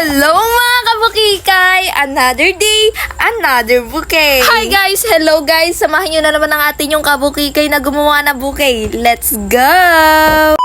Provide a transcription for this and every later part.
Hello mga kabukikay! Another day, another bouquet! Hi guys! Hello guys! Samahan nyo na naman ang atin yung kabukikay na gumawa na bouquet. Let's go!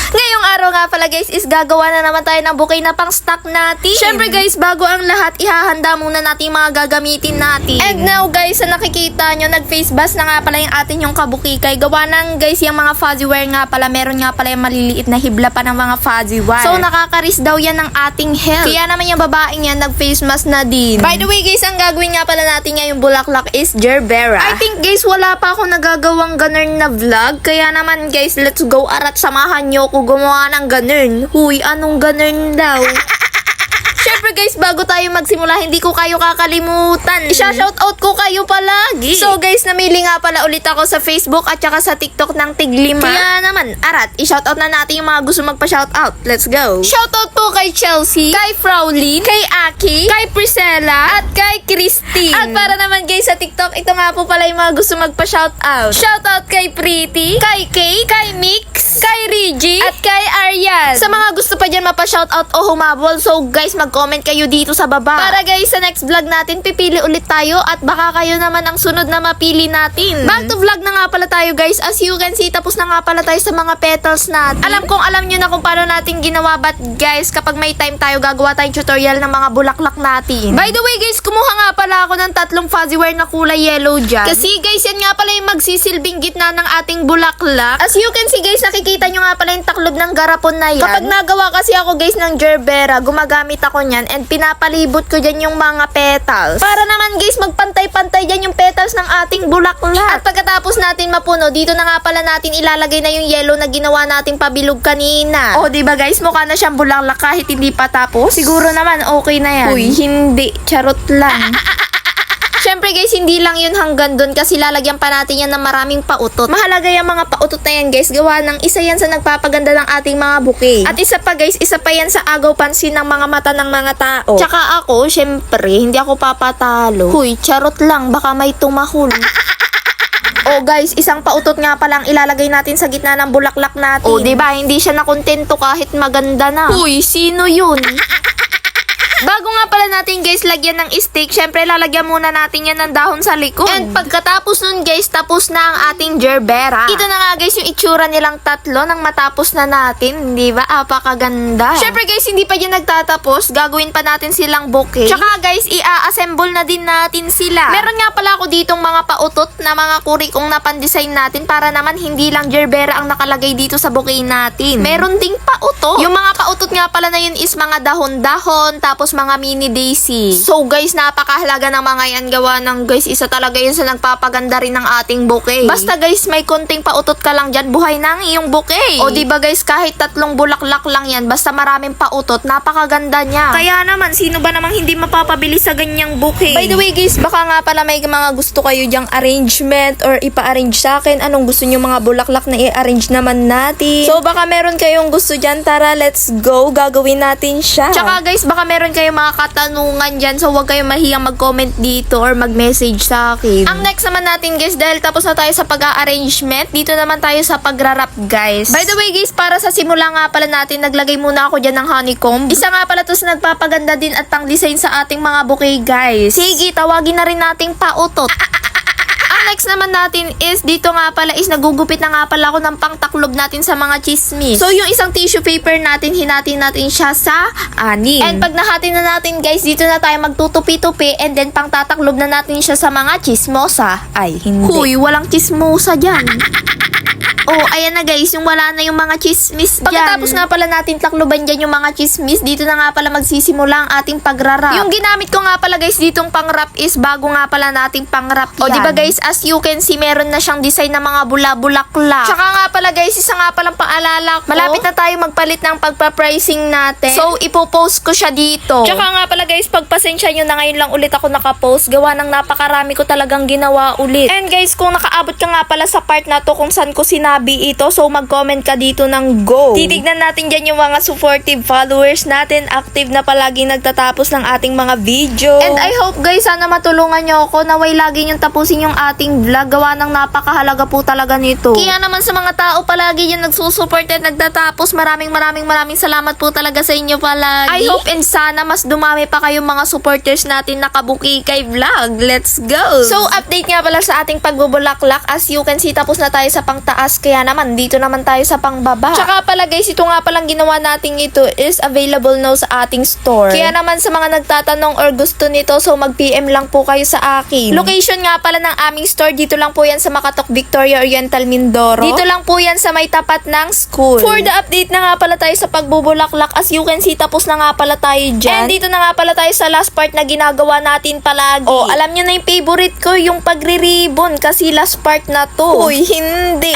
Ngayong araw nga pala guys is gagawa na naman tayo ng bouquet na pang stock natin. Syempre guys, bago ang lahat, ihahanda muna natin yung mga gagamitin natin. And now guys, sa nakikita nyo, nag-face bust na nga pala yung atin yung kabukikay. Gawa ng guys yung mga fuzzy wire nga pala. Meron nga pala yung maliliit na hibla pa ng mga fuzzy wire. So nakaka-risk daw yan ng ating health. Kaya naman yung babaeng yan, nag-face mask na din. By the way guys, ang gagawin nga pala natin ngayong bulaklak is gerbera. I think guys, wala pa ako nagagawang ganun na vlog. Kaya naman guys, let's go arat samahan nyo ko gumawa ng ganun. Huy, anong ganun daw? Syempre guys, bago tayo magsimula, hindi ko kayo kakalimutan. I-shoutout ko kayo palagi. So guys, namili nga pala ulit ako sa Facebook at saka sa TikTok ng Tig5. Kaya naman, arat, i-shoutout na natin yung mga gusto magpa-shoutout. Let's go. Shoutout po kay Chelsea, kay Frauline, kay Aki, kay Priscilla, at kay Christine. At para naman guys sa TikTok, ito nga po pala yung mga gusto magpa-shoutout. Shoutout kay Pretty, kay Kay, kay Mix, kay Reggie, at kay Arian. Sa mga gusto pa dyan mapa-shoutout o humabol, so guys, mag-comment kayo dito sa baba. Para guys, sa next vlog natin, pipili ulit tayo at baka kayo naman ang sunod na mapili natin. Back to vlog na nga pala tayo guys. As you can see, tapos na nga pala tayo sa mga petals natin. Alam nyo na kung paano natin ginawa, but guys, kapag may time tayo, gagawa tayong tutorial ng mga bulaklak natin. By the way guys, kumuha nga pala ako ng 3 fuzzy wire na kulay yellow dyan. Kasi guys, yan nga pala yung magsisilbing gitna ng ating bulaklak. As you can see guys, nakikita nyo nga pala yung taklob ng garapon na yan. Kapag nagawa kasi ako guys ng gerbera, gumagamit ako nyan and pinapalibot ko dyan yung mga petals. Para naman guys, magpantay-pantay dyan yung petals ng ating bulaklak. At pagkatapos natin mapuno, dito na nga pala natin ilalagay na yung yellow na ginawa nating pabilog kanina. O diba guys, mukha na siyang bulaklak kahit hindi pa tapos? Siguro naman okay na yan. Uy, hindi. Charot lang. Syempre guys, hindi lang yun hanggang dun kasi lalagyan pa natin yan ng maraming pautot. Mahalaga yung mga pautot na yan guys. Gawa ng isa yan sa nagpapaganda ng ating mga bouquet. At isa pa guys, isa pa yan sa agaw pansin ng mga mata ng mga tao. Tsaka ako, syempre, hindi ako papatalo. Huy, charot lang, baka may tumahol. Oh guys, isang pautot nga palang ilalagay natin sa gitna ng bulaklak natin. Oh, diba? Hindi siya nakontento kahit maganda na. Huy, sino yun? Bago nga pala natin guys lagyan ng stick, syempre lalagyan muna natin yan ng dahon sa likod. And pagkatapos nun guys, tapos na ang ating gerbera. Ito na nga guys yung itsura nilang tatlo nang matapos na natin. Di ba? Apakaganda. Syempre guys, hindi pa yan nagtatapos. Gagawin pa natin silang bouquet. Tsaka guys, i-assemble na din natin sila. Meron nga pala ako ditong mga pautot na mga kurikong na pan-design natin para naman hindi lang gerbera ang nakalagay dito sa bouquet natin. Meron ding pautot. Yung mga pautot nga pala na yun is mga dahon-dahon, tapos mga mini daisy. So guys, napakahalaga ng mga yan. Gawa ng guys, isa talaga yun sa nagpapaganda rin ng ating bouquet. Basta guys, may konting pautot ka lang dyan, buhay na ang iyong bouquet. O diba guys, kahit 3 bulaklak lang yan, basta maraming pautot, napakaganda niya. Kaya naman, sino ba namang hindi mapapabili sa ganyang bouquet? By the way guys, baka nga pala may mga gusto kayo dyang arrangement or ipa-arrange sa akin. Anong gusto nyo mga bulaklak na i-arrange naman natin? So baka meron kayong gusto dyan, tara let's go, gagawin natin siya. Tsaka guys, baka meron kayo mga katanungan dyan, so huwag kayong mahiyang mag-comment dito or mag-message sa akin. Ang next naman natin guys, dahil tapos na tayo sa pag-arrangement, dito naman tayo sa pag-wrap guys. By the way guys, para sa simula nga pala natin, naglagay muna ako dyan ng honeycomb. Isa nga pala to sa nagpapaganda din at pang-design sa ating mga bouquet guys. Sige, tawagin na rin nating pautot. Next naman natin is dito nga pala is nagugupit na nga pala ako ng pangtaklob natin sa mga chismis. So yung isang tissue paper natin, hinati natin siya sa 6. And pag nahati na natin guys, dito na tayo magtutupi-tupi and then pangtataklob na natin siya sa mga chismosa. Ay, hindi. Huy, walang chismosa dyan. Oh, ayan na guys, yung wala na yung mga chismis dyan. Pagkatapos nga pala natin takloban dyan yung mga chismis, dito na nga pala magsisimula ang ating pagrarap. Yung ginamit ko nga pala guys ditong pangrap is bago nga pala nating pangrap yan. O diba guys, as you can see, meron na siyang design na mga bula-bulaklak. Tsaka nga pala guys, isa nga palang paalala ko, malapit na tayo magpalit ng pagpa-pricing natin. So, ipopost ko siya dito. Tsaka nga pala guys, pagpasensya nyo na ngayon lang ulit ako nakapost. Gawa ng napakarami ko talagang ginawa ulit. And guys, kung nakaabot ka nga pala sa part na to kung saan ko sinabi hobby ito. So mag-comment ka dito ng go. Titignan natin dyan yung mga supportive followers natin. Active na palagi nagtatapos ng ating mga video. And I hope guys, sana matulungan nyo ako na way lagi nyo tapusin yung ating vlog. Gawa ng napakahalaga po talaga nito. Kaya naman sa mga tao palagi yung nagsusupport at nagtatapos, maraming salamat po talaga sa inyo palagi. I hope and sana mas dumami pa kayong mga supporters natin nakabuki kay vlog. Let's go! So update nga pala sa ating pagbubulaklak. As you can see, tapos na tayo sa pangtaas. Kaya naman, dito naman tayo sa pangbaba. Tsaka pala guys, ito nga palang ginawa natin ito is available now sa ating store. Kaya naman sa mga nagtatanong or gusto nito, so mag-PM lang po kayo sa akin. Location nga pala ng aming store, dito lang po yan sa Makatok, Victoria Oriental, Mindoro. Dito lang po yan sa may tapat ng school. For the update na nga pala tayo sa pagbubulaklak, as you can see, tapos na nga pala tayo dyan. And dito na nga pala tayo sa last part na ginagawa natin palagi. Oh, alam nyo na yung favorite ko, yung pagre-ribbon, kasi last part na to. Uy, hindi.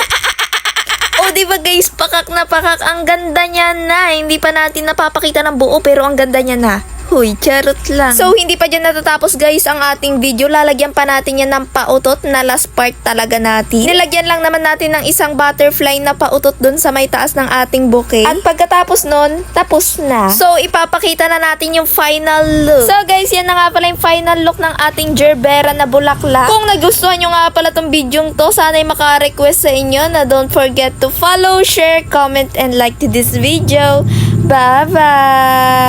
O, diba guys, pakak na pakak. Ang ganda niya na. Hindi pa natin napapakita ng buo, pero ang ganda niya na. Huy, charot lang. So, hindi pa dyan natatapos guys ang ating video. Lalagyan pa natin yan ng pautot na last part talaga natin. Nilagyan lang naman natin ng isang butterfly na pautot dun sa may taas ng ating bouquet. At pagkatapos nun, tapos na. So, ipapakita na natin yung final look. So guys, yan na nga pala yung final look ng ating gerbera na bulaklak. Kung nagustuhan nyo nga pala tong video to, sana'y maka-request sa inyo na don't forget to follow, share, comment, and like to this video. Bye-bye!